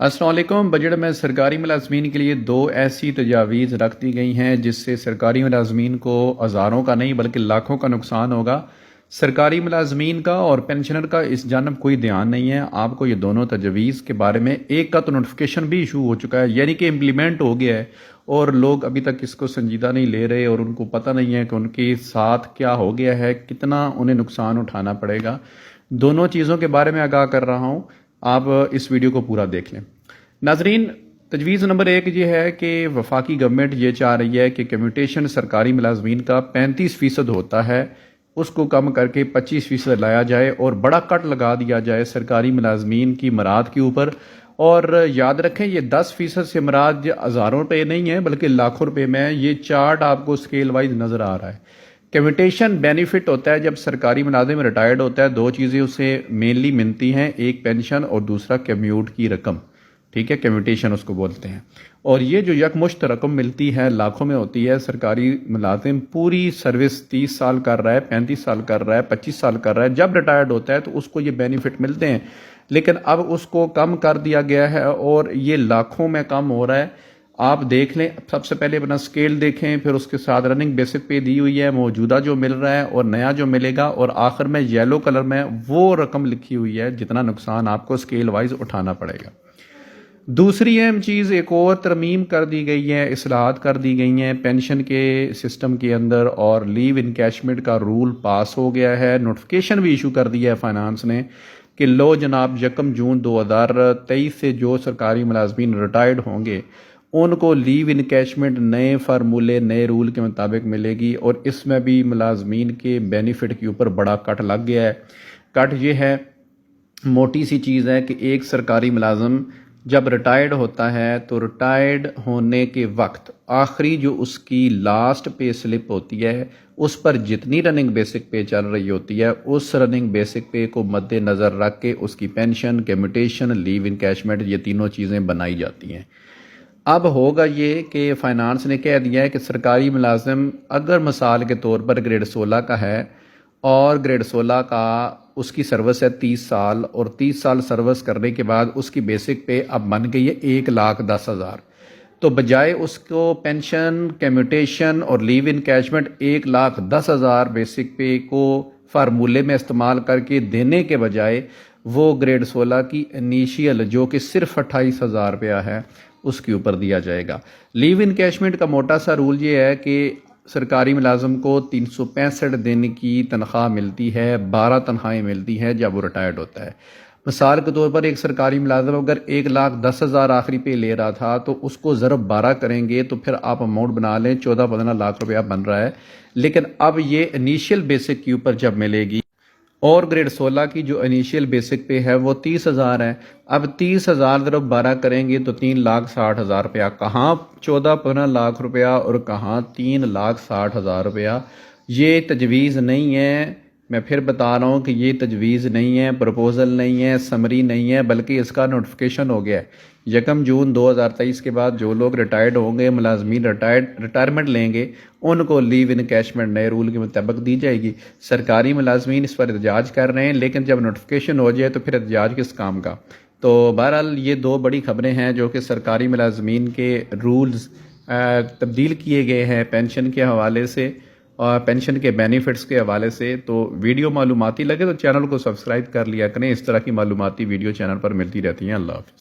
अस्सलाम वालेकुम। बजट में सरकारी मुलाजमीन के लिए दो ऐसी तजावीज़ रख दी गई हैं जिससे सरकारी मुलाजमीन को हज़ारों का नहीं बल्कि लाखों का नुकसान होगा। सरकारी मुलाजमीन का और पेंशनर का इस जानब कोई ध्यान नहीं है। आपको ये दोनों तजवीज़ के बारे में एक का तो नोटिफिकेशन भी इशू हो चुका है, यानी कि इम्प्लीमेंट हो गया है, और लोग अभी तक इसको संजीदा नहीं ले रहे और उनको पता नहीं है कि उनके साथ क्या हो गया है, कितना उन्हें नुकसान उठाना पड़ेगा। दोनों चीज़ों के बारे में आगाह कर रहा हूँ, आप इस वीडियो को पूरा देख लें। नाजरीन, तजवीज़ नंबर 1 ये है कि वफाकी गवर्नमेंट ये चाह रही है कि कम्यूटेशन सरकारी मुलाजमीन का 35% होता है, उसको कम करके 25% लाया जाए और बड़ा कट लगा दिया जाए सरकारी मुलाजमीन की मराद के ऊपर। और याद रखें, ये 10% से मराद हज़ारों रुपये नहीं है बल्कि लाखों रुपये में। ये चार्ट आपको स्केल वाइज नज़र आ रहा है। कम्यूटेशन बेनिफिट होता है जब सरकारी मुलाजिम रिटायर्ड होता है, दो चीज़ें उसे मेनली मिलती हैं, एक पेंशन और दूसरा कम्यूट की रकम। ठीक है, कम्यूटेशन उसको बोलते हैं। और ये जो यकमुश्त रकम मिलती है लाखों में होती है। सरकारी मुलाजिम पूरी सर्विस 30 साल कर रहा है, 35 साल कर रहा है, 25 साल कर रहा है, जब रिटायर्ड होता है तो उसको ये बेनिफिट मिलते हैं। लेकिन अब उसको कम कर दिया गया है और ये लाखों में कम हो रहा है। आप देख लें, सबसे पहले अपना स्केल देखें, फिर उसके साथ रनिंग बेसिक पे दी हुई है मौजूदा जो मिल रहा है और नया जो मिलेगा, और आखिर में येलो कलर में वो रकम लिखी हुई है जितना नुकसान आपको स्केल वाइज उठाना पड़ेगा। दूसरी अहम चीज़, एक और तरमीम कर दी गई है, इस्लाहात कर दी गई हैं पेंशन के सिस्टम के अंदर, और लीव इनकैशमेंट का रूल पास हो गया है। नोटिफिकेशन भी इशू कर दिया है फाइनेंस ने कि लो जनाब, 1 जून 2023 से जो सरकारी मुलाजमीन रिटायर्ड होंगे उनको लीव इनकैशमेंट नए फार्मूले, नए रूल के मुताबिक मिलेगी। और इसमें भी मुलाजमीन के बेनिफिट के ऊपर बड़ा कट लग गया है। कट ये है, मोटी सी चीज़ है कि एक सरकारी मुलाजम जब रिटायर्ड होता है तो रिटायर्ड होने के वक्त आखिरी जो उसकी लास्ट पे स्लिप होती है उस पर जितनी रनिंग बेसिक पे चल रही होती है उस रनिंग बेसिक पे को मद्देनज़र रख के उसकी पेंशन, कम्यूटेशन, लीव इनकैशमेंट, ये तीनों चीज़ें बनाई जाती हैं। अब होगा ये कि फाइनेंस ने कह दिया है कि सरकारी मुलाजिम अगर मिसाल के तौर पर ग्रेड 16 का है और ग्रेड 16 का उसकी सर्विस है 30 साल, और 30 साल सर्विस करने के बाद उसकी बेसिक पे अब बन गई है 1,10,000, तो बजाय उसको पेंशन, कम्यूटेशन और लीव इनकैशमेंट 1,10,000 बेसिक पे को फार्मूले में इस्तेमाल करके देने के बजाय वो ग्रेड 16 की इनिशियल जो कि सिर्फ 28,000 रुपया है उसके ऊपर दिया जाएगा। लीव इनकैशमेंट का मोटा सा रूल ये है कि सरकारी मुलाजम को 365 दिन की तनख्वाह मिलती है, 12 तनख्वाहें मिलती हैं जब वो रिटायर्ड होता है। मिसाल के तौर पर एक सरकारी मुलाजम अगर 1,10,000 आखिरी पे ले रहा था तो उसको ज़रब 12 करेंगे तो फिर आप अमाउंट बना लें, 14-15 लाख रुपया बन रहा है। लेकिन अब ये इनिशियल बेसिक के ऊपर जब मिलेगी, और ग्रेड 16 की जो इनिशियल बेसिक पे है वो 30,000 है। अब 30,000 ज़रब 12 करेंगे तो 3,60,000 रुपया, कहाँ 14-15 लाख रुपया और कहाँ 3,60,000 रुपया। ये तजवीज़ नहीं है, मैं फिर बता रहा हूँ कि ये तजवीज़ नहीं है, प्रपोज़ल नहीं है, समरी नहीं है, बल्कि इसका नोटिफिकेशन हो गया है। 1 जून 2023 के बाद जो लोग रिटायर्ड होंगे, मुलाजमीन रिटायरमेंट लेंगे, उनको लीव इनकैशमेंट नए रूल के मुताबिक दी जाएगी। सरकारी मुलाजमीन इस पर एहतजाज कर रहे हैं, लेकिन जब नोटिफिकेशन हो जाए तो फिर एहतजाज किस काम का। तो बहरहाल ये दो बड़ी खबरें हैं जो कि सरकारी मुलाजमीन के रूल्स तब्दील किए गए हैं पेंशन के हवाले से और पेंशन के बेनिफिट्स के हवाले से। तो वीडियो मालूमाती लगे तो चैनल को सब्सक्राइब कर लिया करें, इस तरह की मालूमाती वीडियो चैनल पर मिलती रहती हैं। अल्लाह हाफ़िज़।